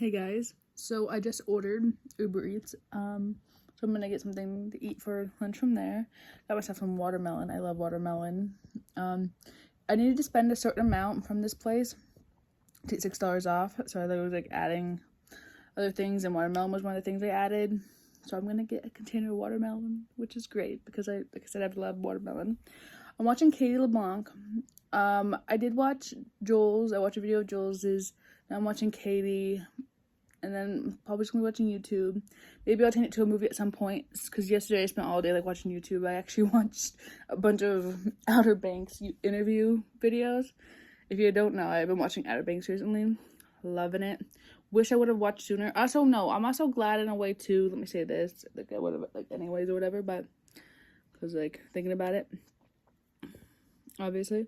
Hey guys, so I just ordered Uber Eats. So I'm gonna get something to eat for lunch from there. Got myself some watermelon. I love watermelon. I needed to spend a certain amount from this place to get $6 off. So I was like adding other things, and watermelon was one of the things I added. So I'm gonna get a container of watermelon, which is great because like I said, I love watermelon. I'm watching Katie LeBlanc. I did watch Joel's. I watched a video of Joel's. Now I'm watching Katie. And then probably just gonna be watching YouTube. Maybe I'll turn it to a movie at some point, because yesterday I spent all day like watching YouTube. I actually watched a bunch of Outer Banks interview videos. If you don't know, I've been watching Outer Banks recently. Loving it. Wish I would have watched sooner. Also, no, I'm also glad in a way too. Let me say this, like I would have like anyways or whatever, but because like thinking about it, obviously.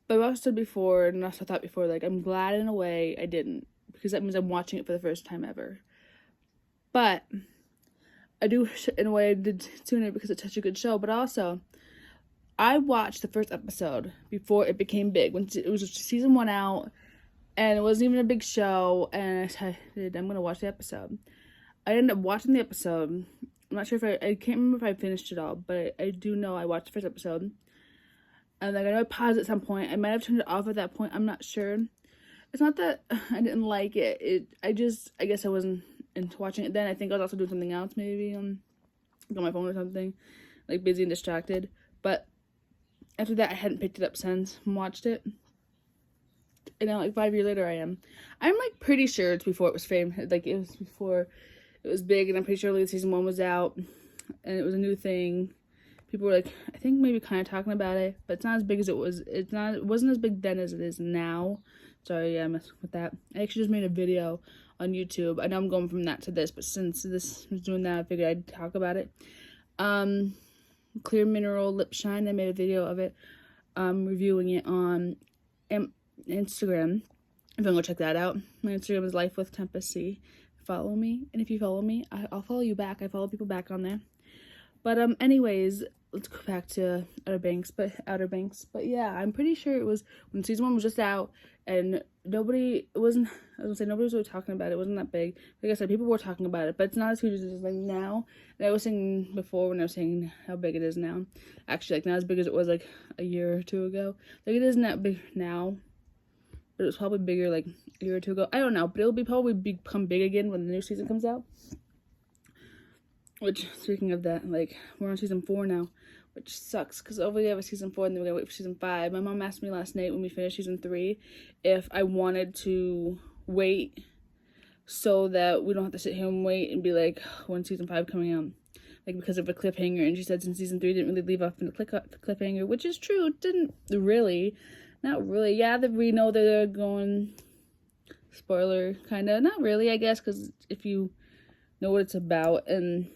But I've also said before, and also thought before, like I'm glad in a way I didn't, because that means I'm watching it for the first time ever. But I do, in a way, I did sooner because it's such a good show. But also, I watched the first episode before it became big, when it was just season 1 out, and it wasn't even a big show. And I decided I'm gonna watch the episode. I ended up watching the episode. I'm not sure if I can't remember if I finished it all, but I do know I watched the first episode. And like I know I paused at some point. I might have turned it off at that point. I'm not sure. It's not that I didn't like it. I guess I wasn't into watching it then. I think I was also doing something else, maybe on my phone or something, like busy and distracted. But after that, I hadn't picked it up since and watched it. And now, like 5 years later, I'm like pretty sure it's before it was famous. Like it was before it was big, and I'm pretty sure like season 1 was out, and it was a new thing. People were like, I think maybe kind of talking about it, but it's not as big as it was. It wasn't as big then as it is now. Sorry, yeah, I messed with that. I actually just made a video on YouTube. I know I'm going from that to this, but since this was doing that, I figured I'd talk about it. Clear Mineral Lip Shine. I made a video of it, reviewing it on Instagram. If you want to go check that out, my Instagram is Life with Tempest C. Follow me, and if you follow me, I'll follow you back. I follow people back on there. But anyways, let's go back to Outer Banks. But yeah, I'm pretty sure it was when season 1 was just out, and nobody was really talking about it. It wasn't that big. Like I said, people were talking about it, but it's not as huge as it is like now. And I was saying before, when I was saying how big it is now, actually like not as big as it was like a year or two ago. Like it isn't that big now, but it was probably bigger like a year or two ago. I don't know, but it'll probably become big again when the new season comes out. Which, speaking of that, like, we're on season 4 now, which sucks, because over we have a season 4, and then we're gonna wait for season 5. My mom asked me last night when we finished season 3 if I wanted to wait so that we don't have to sit here and wait and be like, when season 5 coming out? Like, because of a cliffhanger, and she said since season 3 didn't really leave off in the cliffhanger, which is true, it didn't really, not really. Yeah, we know that they're going, spoiler, kind of, not really, I guess, because if you know what it's about, and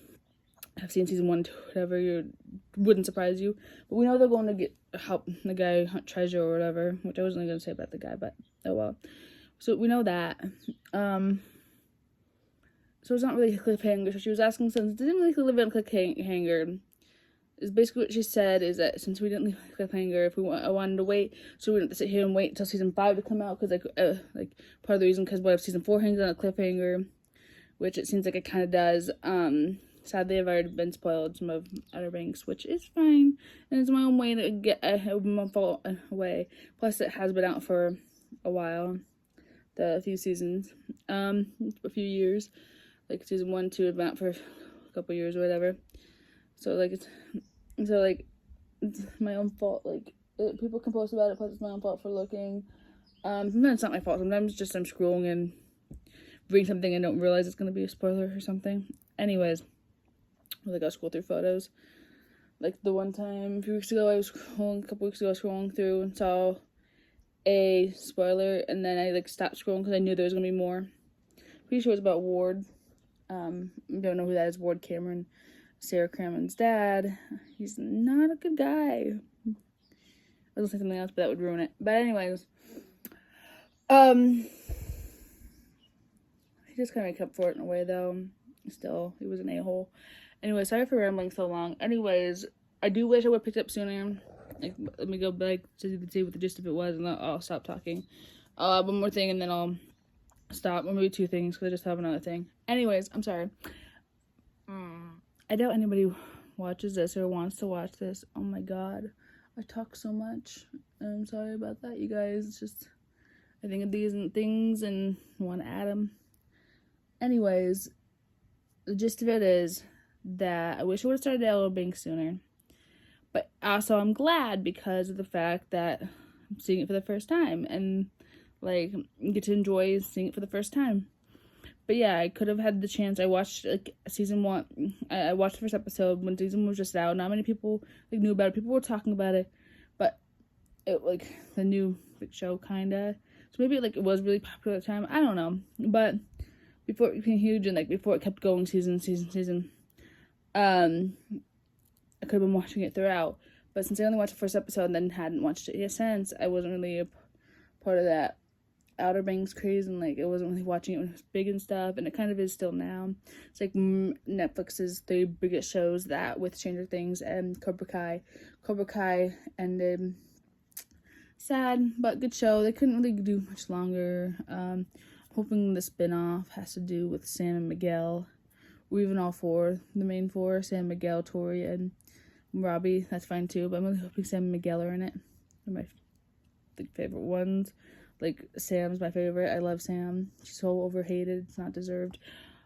have seen season 1, whatever, it wouldn't surprise you. But we know they're going to help the guy hunt treasure or whatever, which I wasn't going to say about the guy, but oh well. So we know that. So it's not really a cliffhanger. So she was asking, since it didn't really live in a cliffhanger, is basically what she said is that since we didn't leave a cliffhanger, if I wanted to wait, so we didn't have to sit here and wait until season 5 to come out, because like part of the reason, because what if season 4 hangs on a cliffhanger, which it seems like it kind of does. Sadly, I've already been spoiled some of Outer Banks, which is fine, and it's my own way to get my fault away. Plus, it has been out for a while, a few seasons, a few years. Like season 1, 2 have been out for a couple years or whatever. So it's my own fault. Like people can post about it, plus it's my own fault for looking. Sometimes it's not my fault. Sometimes just I'm scrolling and reading something and don't realize it's gonna be a spoiler or something. Anyways. Like I scroll through photos. Like the one time a couple weeks ago, I was scrolling through and saw a spoiler, and then I like stopped scrolling because I knew there was gonna be more. Pretty sure it's about Ward. Don't know who that is. Ward Cameron, Sarah Cameron's dad. He's not a good guy. I was gonna say something else, but that would ruin it. But anyways, he just kind of make up for it in a way, though. Still, he was an a-hole. Anyway, sorry for rambling so long. Anyways, I do wish I would have picked up sooner. Like, let me go back to see what the gist of it was, and I'll stop talking. I'll add one more thing, and then I'll stop, or maybe 2 things, because I just have another thing. Anyways, I'm sorry. I doubt anybody watches this or wants to watch this. Oh my god, I talk so much. I'm sorry about that, you guys. It's just, I think of these and things and want to add them. Anyways, the gist of it is that I wish I would have started Outer Banks sooner. But also I'm glad because of the fact that I'm seeing it for the first time. And, like, get to enjoy seeing it for the first time. But yeah, I could have had the chance. I watched, like, season 1. I watched the first episode when season 1 was just out. Not many people, like, knew about it. People were talking about it. But it, like, the new big show, kind of. So maybe, like, it was really popular at the time. I don't know. But before it became huge and, like, before it kept going season, I could have been watching it throughout. But since I only watched the first episode and then hadn't watched it yet since, I wasn't really a part of that Outer Banks craze, and, like, I wasn't really watching it when it was big and stuff, and it kind of is still now. It's like Netflix's 3 biggest shows, that with Stranger Things and Cobra Kai. Cobra Kai ended sad, but good show. They couldn't really do much longer. Hoping the spin-off has to do with Sam and Miguel, or even all 4, the main 4, Sam, Miguel, Tori, and Robbie. That's fine too, but I'm really hoping Sam and Miguel are in it. They're my favorite ones. Like, Sam's my favorite. I love Sam. She's so overhated. It's not deserved.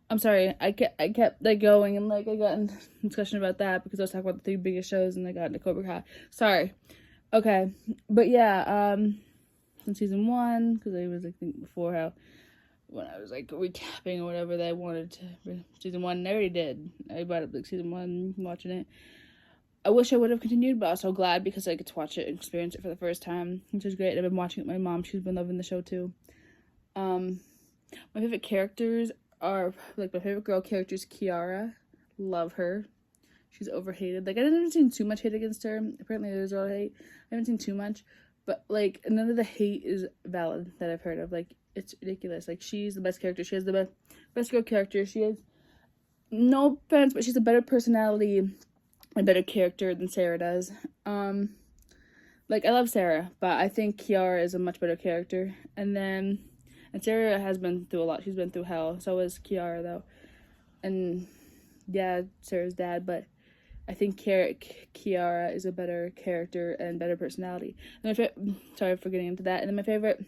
I'm sorry. I kept like going, and, like, I got in discussion about that because I was talking about the 3 biggest shows, and I got into Cobra Kai. Sorry. Okay. But yeah, from season 1, because I was, like, thinking before how when I was, like, recapping or whatever that I wanted to season 1, and I already did. I brought up, like, season 1, watching it. I wish I would have continued, but I was so glad because I get to watch it and experience it for the first time, which is great. I've been watching it with my mom. She's been loving the show too. My favorite characters are, like, my favorite girl character is Kiara. Love her. She's overhated. Like, I haven't seen too much hate against her. Apparently there's a lot of hate. I haven't seen too much, but, like, none of the hate is valid that I've heard of. Like, it's ridiculous. Like, she's the best character. She has the best girl character. She has, no offense, but she's a better personality, a better character than Sarah does. Like, I love Sarah, but I think Kiara is a much better character. And Sarah has been through a lot. She's been through hell. So is Kiara, though. And yeah, Sarah's dad, but I think Kiara is a better character and better personality. And sorry for getting into that. And then my favorite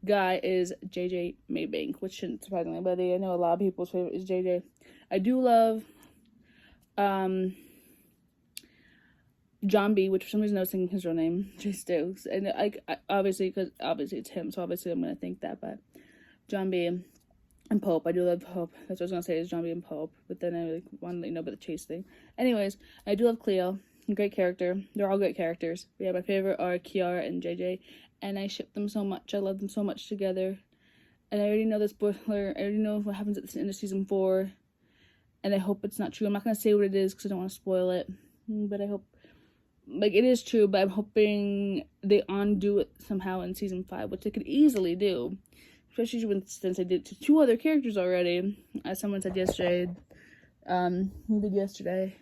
guy is JJ Maybank, which shouldn't surprise anybody. I know a lot of people's favorite is JJ. I do love John B, which for some reason I was thinking his real name, Jay Stokes, and I obviously it's him, so obviously I'm gonna think that. But John B and Pope, I do love Pope. That's what I was gonna say, is John B and Pope, but then I wanted to let you know about the Chase thing. Anyways, I do love Cleo, great character. They're all great characters. But yeah, my favorite are Kiara and JJ, and I ship them so much. I love them so much together. And I already know the spoiler. I already know what happens at the end of season 4, and I hope it's not true. I'm not gonna say what it is because I don't want to spoil it, but I hope. Like, it is true, but I'm hoping they undo it somehow in season 5, which they could easily do. Especially since they did it to 2 other characters already. As someone said yesterday, who did yesterday?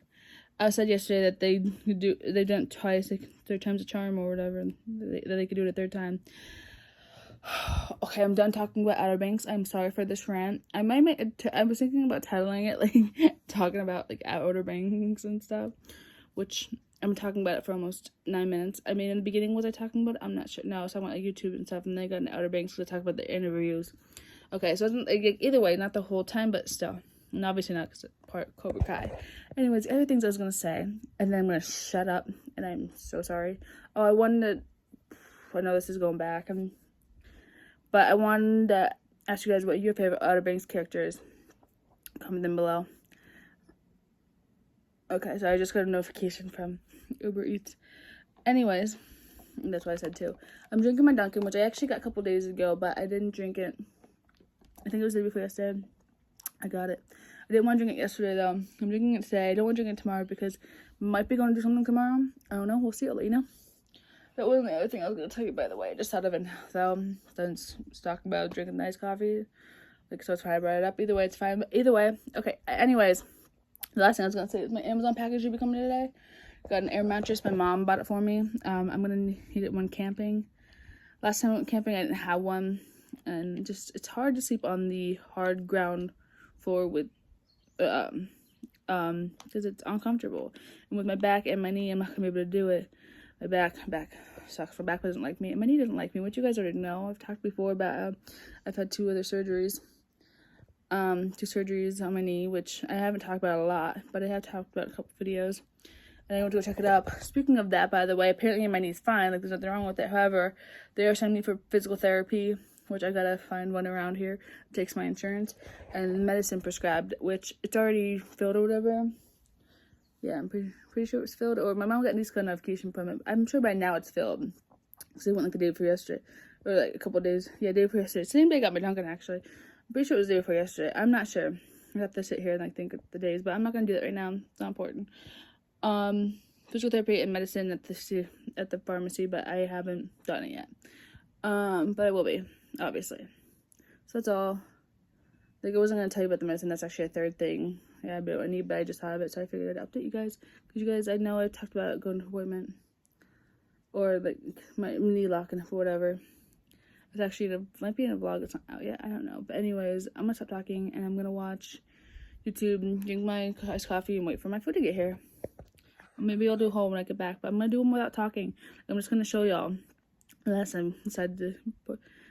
I said yesterday that they've done it twice, like 3 times a charm or whatever, that they could do it a 3rd time. Okay, I'm done talking about Outer Banks. I'm sorry for this rant. I was thinking about titling it, like, talking about, like, Outer Banks and stuff, which I'm talking about it for almost 9 minutes. I mean, in the beginning, was I talking about it? I'm not sure. No, I was talking about, like, YouTube and stuff, and then I got into Outer Banks because I talked about the interviews. Okay, so it wasn't, like, either way, not the whole time, but still. And obviously not because it's part Cobra Kai. Anyways, other things I was going to say, and then I'm going to shut up, and I'm so sorry. Oh, I know this is going back, but I wanted to ask you guys what your favorite Outer Banks character is. Comment them below. Okay, so I just got a notification from Uber Eats. Anyways, that's what I said too. I'm drinking my Dunkin', which I actually got a couple days ago, but I didn't drink it. I think it was the day before yesterday. I got it. I didn't want to drink it yesterday, though. I'm drinking it today. I don't want to drink it tomorrow because I might be going to do something tomorrow. I don't know. We'll see. I'll let you know. That wasn't the other thing I was going to tell you, by the way. I just thought of it. So, since I was talking about drinking nice coffee, like, so it's fine. I brought it up. Either way, it's fine. But either way, okay. Anyways, the last thing I was going to say is my Amazon package should be coming today. Got an air mattress. My mom bought it for me. I'm going to need it when camping. Last time I went camping, I didn't have one. and just it's hard to sleep on the hard ground floor with because it's uncomfortable, and with my back and my knee I'm not gonna be able to do it. My back sucks. My back doesn't like me, and my knee doesn't like me, which you guys already know. I've talked before about I've had two surgeries on my knee, which I haven't talked about a lot, but I have talked about a couple videos, and I went to go check it up. Speaking of that, by the way, apparently my knee's fine, like there's nothing wrong with it. However, they are sending me for physical therapy, which I gotta find one around here. It takes my insurance, and medicine prescribed, which it's already filled or whatever. Yeah, I'm pretty sure it was filled, or my mom got an email notification from it. I'm sure by now it's filled, because it went like the day before yesterday, or like a couple of days. Yeah, day before yesterday. Same day I got my Dunkin' actually. I'm pretty sure it was the day before yesterday. I'm not sure. I have to sit here and like think of the days, but I'm not gonna do that right now. It's not important. Physical therapy and medicine at the pharmacy, but I haven't done it yet. But I will be, obviously. So that's all. Like, I wasn't gonna tell you about the medicine. That's actually a third thing. Yeah, but I need, but I just have it, so I figured I'd update you guys. Because you guys, I know I talked about going to an appointment, or like my knee locking or whatever. It's actually might be in a vlog. It's not out yet. I don't know. But anyways, I'm gonna stop talking and I'm gonna watch YouTube and drink my iced coffee and wait for my food to get here. Or maybe I'll do a haul when I get back, but I'm gonna do them without talking. I'm just gonna show y'all. Unless I decided to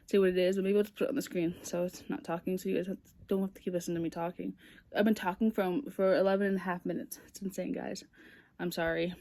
say what it is, but maybe I'll just put it on the screen so it's not talking, so you guys don't have to keep listening to me talking. I've been talking for 11 and a half minutes. It's insane, guys. I'm sorry.